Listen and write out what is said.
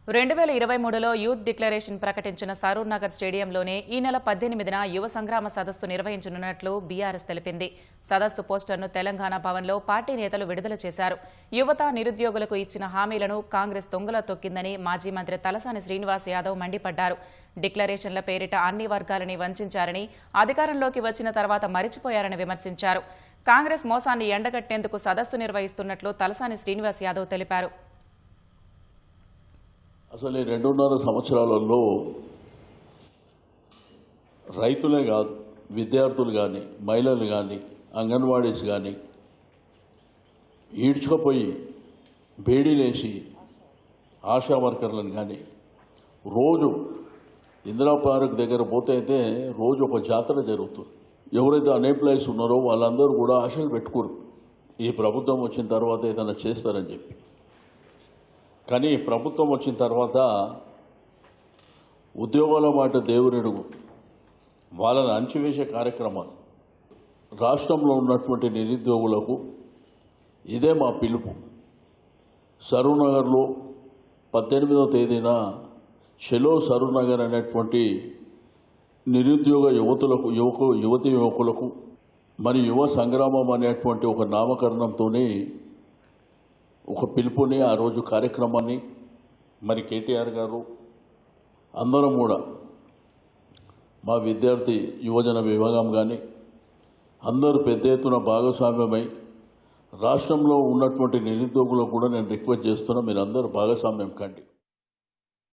2023లో youth declaration ప్రకటించిన సరూర్ నగర్ స్టేడియంలోనే ఈ నెల 18న యువ సంగ్రామ సదస్సు నిర్వహించనున్నట్లు బీఆర్ఎస్ తెలిపింది. సదస్సు పోస్టర్ను తెలంగాణ భవన్లో పార్టీ నేతలు విడుదల చేశారు. యువత నిరుద్యోగులకు ఇచ్చిన హామీలను కాంగ్రెస్ తొంగలో తొక్కిందని మాజీ మంత్రి తలసాని శ్రీనివాస్ యాదవ్ మండిపడ్డారు. డిక్లరేషన్ల పేరిట అన్ని వర్గాలని వంచారని, అధికారంలోకి వచ్చిన తర్వాత మరిచిపోయారని విమర్శించారు. కాంగ్రెస్ మోసాన్ని ఎండగట్టేందుకు సదస్సు నిర్వహిస్తున్నట్లు తలసాని శ్రీనివాస్ యాదవ్ తెలిపారు. అసలు 2.5 సంవత్సరాలలో రైతులే కాదు, విద్యార్థులు కానీ, మహిళలు కానీ, అంగన్వాడీస్ కానీ ఈడ్చుకుపోయి బేడీలేసి ఆశా వర్కర్లను కానీ రోజు ఇందిరా పార్క్ దగ్గర పోతే అయితే రోజు ఒక జాతర జరుగుతుంది. ఎవరైతే అన్ఎంప్లాయీస్ ఉన్నారో వాళ్ళందరూ కూడా ఆశలు పెట్టుకోరు ఈ ప్రభుత్వం వచ్చిన తర్వాత ఏదైనా చేస్తారని చెప్పి. కానీ ప్రభుత్వం వచ్చిన తర్వాత ఉద్యోగాల మాట దేవురెడుగు వాళ్ళని అణచివేసే కార్యక్రమాలు, రాష్ట్రంలో ఉన్నటువంటి నిరుద్యోగులకు ఇదే మా పిలుపు. సరూర్ నగర్లో 18వ తేదీన చెలో సరూర్ నగర్ అనేటువంటి నిరుద్యోగ యువకులకు మరి యువ సంగ్రామం అనేటువంటి ఒక నామకరణంతోనే ఒక పిలుపుని ఆ రోజు కార్యక్రమాన్ని మరి కేటీఆర్ గారు అందరం కూడా మా విద్యార్థి యువజన విభాగం కానీ అందరూ పెద్ద ఎత్తున భాగస్వామ్యమై రాష్ట్రంలో ఉన్నటువంటి నిరుద్యోగులకు కూడా నేను రిక్వెస్ట్ చేస్తున్నా, మీరు అందరూ భాగస్వామ్యం కండి.